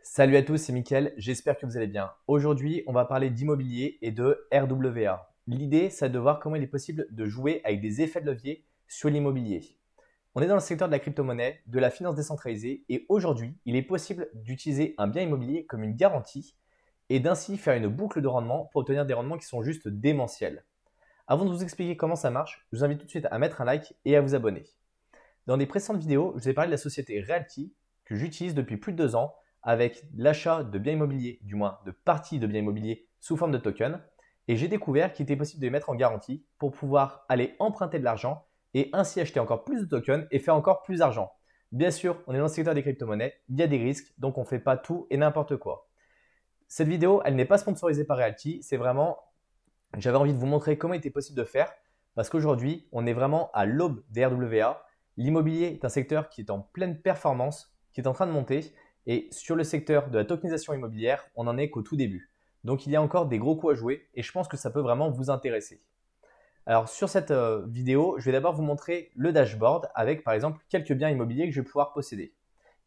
Salut à tous, c'est Mickaël, j'espère que vous allez bien. Aujourd'hui, on va parler d'immobilier et de RWA. L'idée, c'est de voir comment il est possible de jouer avec des effets de levier sur l'immobilier. On est dans le secteur de la crypto-monnaie, de la finance décentralisée et aujourd'hui, il est possible d'utiliser un bien immobilier comme une garantie et d'ainsi faire une boucle de rendement pour obtenir des rendements qui sont juste démentiels. Avant de vous expliquer comment ça marche, je vous invite tout de suite à mettre un like et à vous abonner. Dans les précédentes vidéos, je vous ai parlé de la société Realty que j'utilise depuis plus de 2 ans avec l'achat de biens immobiliers, du moins de parties de biens immobiliers sous forme de token. Et j'ai découvert qu'il était possible de les mettre en garantie pour pouvoir aller emprunter de l'argent et ainsi acheter encore plus de tokens et faire encore plus d'argent. Bien sûr, on est dans le secteur des crypto-monnaies, il y a des risques, donc on ne fait pas tout et n'importe quoi. Cette vidéo, elle n'est pas sponsorisée par Realty, c'est vraiment, j'avais envie de vous montrer comment il était possible de faire parce qu'aujourd'hui, on est vraiment à l'aube des RWA. L'immobilier est un secteur qui est en pleine performance, qui est en train de monter et sur le secteur de la tokenisation immobilière, on n'en est qu'au tout début. Donc il y a encore des gros coups à jouer et je pense que ça peut vraiment vous intéresser. Alors sur cette vidéo, je vais d'abord vous montrer le dashboard avec par exemple quelques biens immobiliers que je vais pouvoir posséder.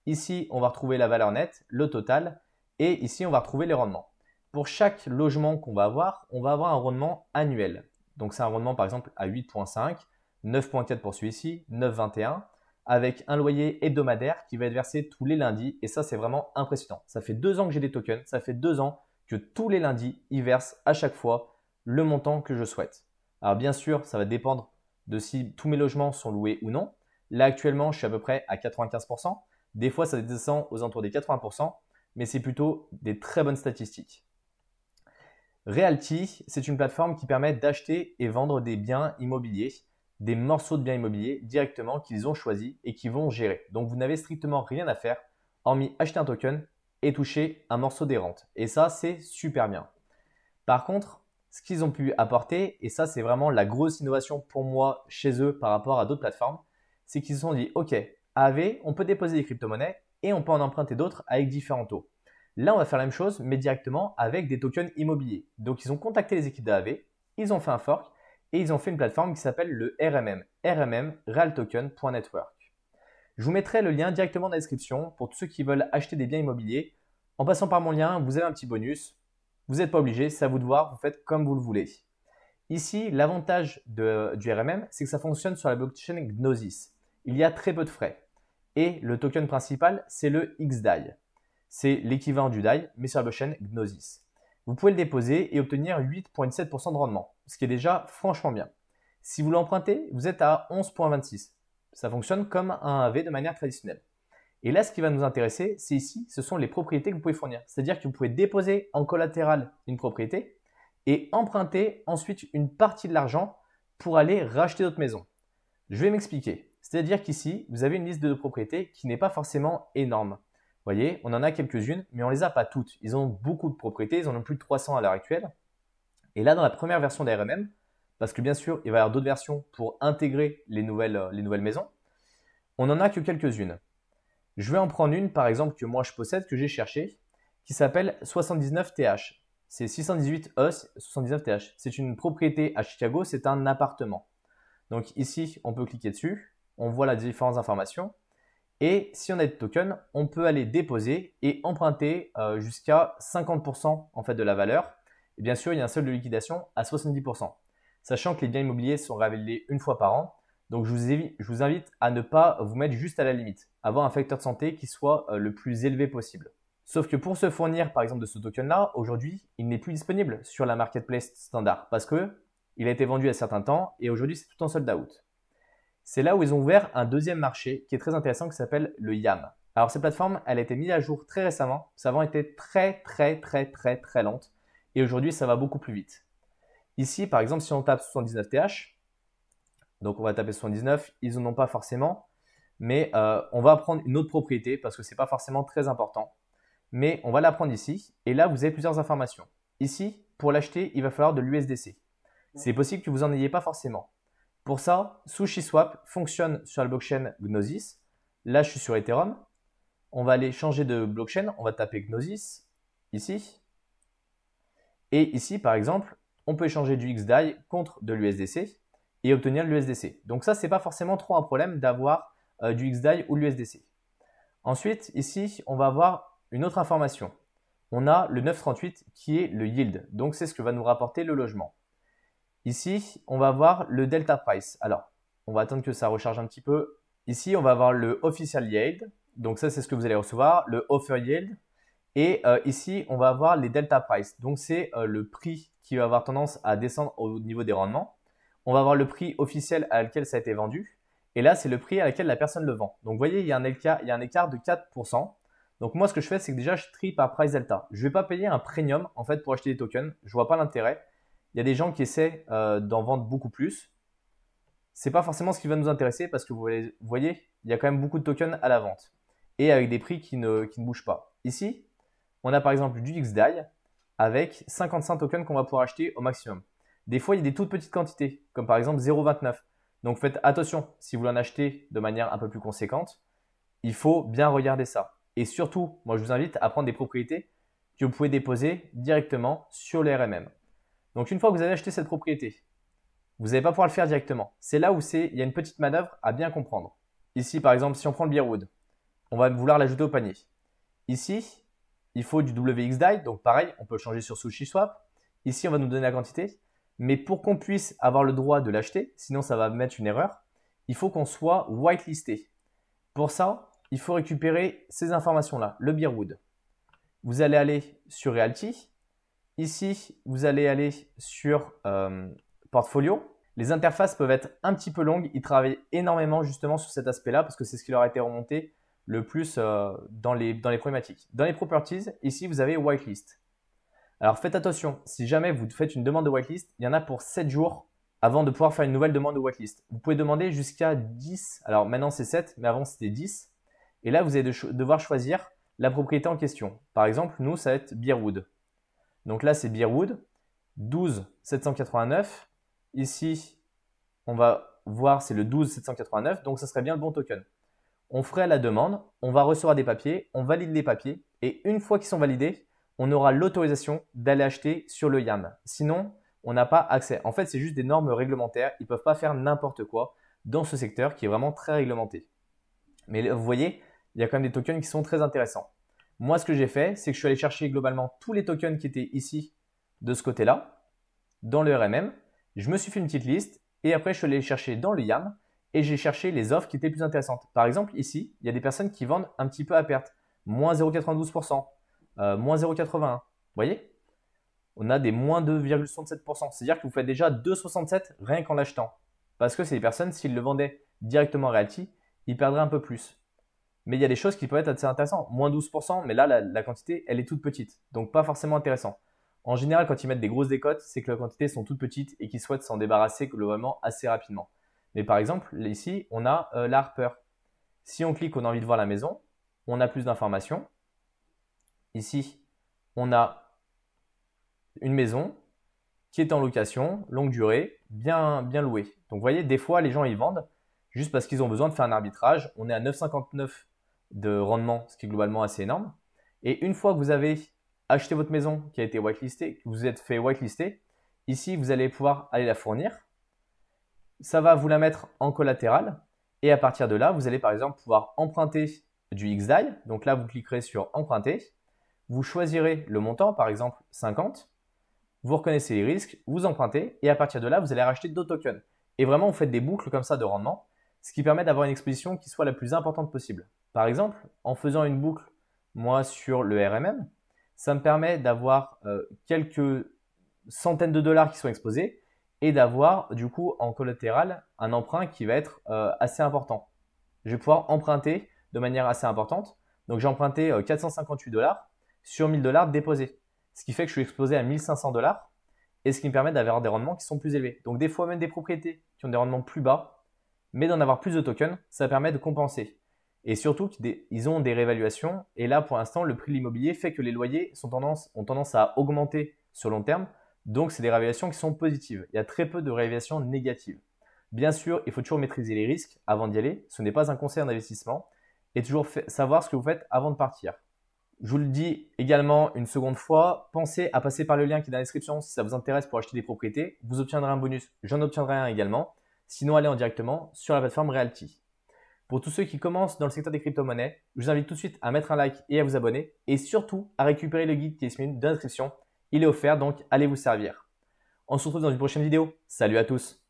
Ici, on va retrouver la valeur nette, le total et ici, on va retrouver les rendements. Pour chaque logement qu'on va avoir, on va avoir un rendement annuel. Donc c'est un rendement par exemple à 8,5, 9,4 pour celui-ci, 9,21 avec un loyer hebdomadaire qui va être versé tous les lundis. Et ça, c'est vraiment impressionnant. Ça fait 2 ans que j'ai des tokens. Ça fait 2 ans que tous les lundis, ils versent à chaque fois le montant que je souhaite. Alors bien sûr, ça va dépendre de si tous mes logements sont loués ou non. Là, actuellement, je suis à peu près à 95%. Des fois, ça descend aux alentours des 80%, mais c'est plutôt des très bonnes statistiques. Realty, c'est une plateforme qui permet d'acheter et vendre des biens immobiliers, des morceaux de biens immobiliers directement qu'ils ont choisis et qui vont gérer. Donc vous n'avez strictement rien à faire, hormis acheter un token et toucher un morceau des rentes. Et ça, c'est super bien. Par contre, ce qu'ils ont pu apporter, et ça c'est vraiment la grosse innovation pour moi chez eux par rapport à d'autres plateformes, c'est qu'ils se sont dit, OK, AV, on peut déposer des crypto-monnaies et on peut en emprunter d'autres avec différents taux. Là, on va faire la même chose, mais directement avec des tokens immobiliers. Donc, ils ont contacté les équipes d'AV, ils ont fait un fork et ils ont fait une plateforme qui s'appelle le RMM, realtoken.network. Je vous mettrai le lien directement dans la description pour tous ceux qui veulent acheter des biens immobiliers. En passant par mon lien, vous avez un petit bonus. Vous n'êtes pas obligé, c'est à vous de voir, vous faites comme vous le voulez. Ici, l'avantage du RMM, c'est que ça fonctionne sur la blockchain Gnosis. Il y a très peu de frais. Et le token principal, c'est le XDAI. C'est l'équivalent du DAI, mais sur la blockchain Gnosis. Vous pouvez le déposer et obtenir 8,7% de rendement, ce qui est déjà franchement bien. Si vous l'empruntez, vous êtes à 11,26. Ça fonctionne comme un AV de manière traditionnelle. Et là, ce qui va nous intéresser, c'est ici, ce sont les propriétés que vous pouvez fournir. C'est-à-dire que vous pouvez déposer en collatéral une propriété et emprunter ensuite une partie de l'argent pour aller racheter d'autres maisons. Je vais m'expliquer. C'est-à-dire qu'ici, vous avez une liste de propriétés qui n'est pas forcément énorme. Vous voyez, on en a quelques-unes, mais on ne les a pas toutes. Ils ont beaucoup de propriétés, ils en ont plus de 300 à l'heure actuelle. Et là, dans la première version d'ARMM, parce que bien sûr, il va y avoir d'autres versions pour intégrer les nouvelles maisons, on n'en a que quelques-unes. Je vais en prendre une, par exemple, que moi je possède, que j'ai cherché, qui s'appelle 79TH. C'est 618 EOS 79TH. C'est une propriété à Chicago, c'est un appartement. Donc ici, on peut cliquer dessus, on voit les différentes informations. Et si on a des tokens, on peut aller déposer et emprunter jusqu'à 50% en fait de la valeur. Et bien sûr, il y a un solde de liquidation à 70%. Sachant que les biens immobiliers sont révélés une fois par an. Donc je vous invite à ne pas vous mettre juste à la limite. Avoir un facteur de santé qui soit le plus élevé possible. Sauf que pour se fournir par exemple de ce token-là, aujourd'hui, il n'est plus disponible sur la marketplace standard parce qu'il a été vendu à certains temps et aujourd'hui c'est tout en sold out. C'est là où ils ont ouvert un deuxième marché qui est très intéressant qui s'appelle le YAM. Alors cette plateforme, elle a été mise à jour très récemment. Ça avant été très lente et aujourd'hui ça va beaucoup plus vite. Ici par exemple si on tape 79TH, donc on va taper 79, ils n'en ont pas forcément, mais on va prendre une autre propriété parce que ce n'est pas forcément très important. Mais on va la prendre ici et là vous avez plusieurs informations. Ici, pour l'acheter, il va falloir de l'USDC. C'est possible que vous n'en ayez pas forcément. Pour ça, SushiSwap fonctionne sur la blockchain Gnosis. Là, je suis sur Ethereum. On va aller changer de blockchain. On va taper Gnosis ici. Et ici, par exemple, on peut échanger du XDAI contre de l'USDC et obtenir l'USDC. Donc ça, ce n'est pas forcément trop un problème d'avoir du XDAI ou l'USDC. Ensuite, ici, on va avoir une autre information. On a le 9,38 qui est le yield. Donc, c'est ce que va nous rapporter le logement. Ici, on va voir le delta price. Alors, on va attendre que ça recharge un petit peu. Ici, on va avoir le official yield. Donc, ça, c'est ce que vous allez recevoir. Le offer yield. Et ici, on va avoir les delta price. Donc, c'est le prix qui va avoir tendance à descendre au niveau des rendements. On va avoir le prix officiel à lequel ça a été vendu. Et là, c'est le prix à laquelle la personne le vend. Donc, vous voyez, il y a un écart de 4%. Donc, moi, ce que je fais, c'est que déjà, je trie par price delta. Je ne vais pas payer un premium en fait pour acheter des tokens. Je ne vois pas l'intérêt. Il y a des gens qui essaient d'en vendre beaucoup plus. Ce n'est pas forcément ce qui va nous intéresser parce que vous voyez, il y a quand même beaucoup de tokens à la vente et avec des prix qui ne bougent pas. Ici, on a par exemple du XDAI avec 55 tokens qu'on va pouvoir acheter au maximum. Des fois, il y a des toutes petites quantités, comme par exemple 0,29. Donc faites attention, si vous voulez en acheter de manière un peu plus conséquente, il faut bien regarder ça. Et surtout, moi je vous invite à prendre des propriétés que vous pouvez déposer directement sur les RMM. Donc une fois que vous avez acheté cette propriété, vous n'allez pas pouvoir le faire directement. C'est là où il y a une petite manœuvre à bien comprendre. Ici par exemple, si on prend le Beerwood, on va vouloir l'ajouter au panier. Ici, il faut du WXDAI, donc pareil, on peut le changer sur SushiSwap. Ici, on va nous donner la quantité. Mais pour qu'on puisse avoir le droit de l'acheter, sinon ça va mettre une erreur, il faut qu'on soit whitelisté. Pour ça, il faut récupérer ces informations-là, le Beerwood. Vous allez aller sur Realty. Ici, vous allez aller sur Portfolio. Les interfaces peuvent être un petit peu longues. Ils travaillent énormément justement sur cet aspect-là parce que c'est ce qui leur a été remonté le plus dans les problématiques. Dans les properties, ici, vous avez whitelist. Alors faites attention, si jamais vous faites une demande de whitelist, il y en a pour 7 jours avant de pouvoir faire une nouvelle demande de whitelist. Vous pouvez demander jusqu'à 10. Alors maintenant c'est 7, mais avant c'était 10. Et là, vous allez devoir choisir la propriété en question. Par exemple, nous, ça va être Beerwood. Donc là, c'est Beerwood, 12 789. Ici, on va voir, c'est le 12 789. Donc, ça serait bien le bon token. On ferait la demande, on va recevoir des papiers, on valide les papiers. Et une fois qu'ils sont validés, on aura l'autorisation d'aller acheter sur le YAM. Sinon, on n'a pas accès. En fait, c'est juste des normes réglementaires. Ils ne peuvent pas faire n'importe quoi dans ce secteur qui est vraiment très réglementé. Mais vous voyez, il y a quand même des tokens qui sont très intéressants. Moi, ce que j'ai fait, c'est que je suis allé chercher globalement tous les tokens qui étaient ici, de ce côté-là, dans le RMM. Je me suis fait une petite liste et après, je suis allé chercher dans le YAM et j'ai cherché les offres qui étaient plus intéressantes. Par exemple, ici, il y a des personnes qui vendent un petit peu à perte, moins 0,92%, moins 0,81%. Vous voyez? On a des moins 2,67%. C'est-à-dire que vous faites déjà 2,67 rien qu'en l'achetant. Parce que c'est des personnes, s'ils le vendaient directement à Realty, ils perdraient un peu plus. Mais il y a des choses qui peuvent être assez intéressantes. Moins 12%, mais là, la quantité, elle est toute petite. Donc, pas forcément intéressant. En général, quand ils mettent des grosses décotes, c'est que les quantités sont toutes petites et qu'ils souhaitent s'en débarrasser globalement assez rapidement. Mais par exemple, ici, on a la Harper. Si on clique, on a envie de voir la maison, on a plus d'informations. Ici, on a une maison qui est en location, longue durée, bien louée. Donc, vous voyez, des fois, les gens, ils vendent juste parce qu'ils ont besoin de faire un arbitrage. On est à 9,59 de rendement, ce qui est globalement assez énorme. Et une fois que vous avez acheté votre maison qui a été whitelistée, que vous êtes fait whitelister, ici, vous allez pouvoir aller la fournir. Ça va vous la mettre en collatéral. Et à partir de là, vous allez par exemple pouvoir emprunter du XDAI. Donc là, vous cliquerez sur emprunter. Vous choisirez le montant, par exemple 50. Vous reconnaissez les risques, vous empruntez. Et à partir de là, vous allez racheter d'autres tokens. Et vraiment, vous faites des boucles comme ça de rendement, ce qui permet d'avoir une exposition qui soit la plus importante possible. Par exemple, en faisant une boucle, moi, sur le RMM, ça me permet d'avoir quelques centaines de dollars qui sont exposés et d'avoir du coup en collatéral un emprunt qui va être assez important. Je vais pouvoir emprunter de manière assez importante. Donc j'ai emprunté 458 dollars sur 1000 dollars déposés. Ce qui fait que je suis exposé à 1500 dollars et ce qui me permet d'avoir des rendements qui sont plus élevés. Donc des fois même des propriétés qui ont des rendements plus bas, mais d'en avoir plus de tokens, ça permet de compenser. Et surtout qu'ils ont des réévaluations. Et là, pour l'instant, le prix de l'immobilier fait que les loyers ont tendance à augmenter sur long terme. Donc, c'est des réévaluations qui sont positives. Il y a très peu de réévaluations négatives. Bien sûr, il faut toujours maîtriser les risques avant d'y aller. Ce n'est pas un conseil d'investissement. Et toujours savoir ce que vous faites avant de partir. Je vous le dis également une seconde fois, pensez à passer par le lien qui est dans la description si ça vous intéresse pour acheter des propriétés. Vous obtiendrez un bonus, j'en obtiendrai un également. Sinon, allez en directement sur la plateforme Realty. Pour tous ceux qui commencent dans le secteur des crypto-monnaies, je vous invite tout de suite à mettre un like et à vous abonner et surtout à récupérer le guide qui est disponible dans la description. Il est offert donc allez vous servir. On se retrouve dans une prochaine vidéo. Salut à tous!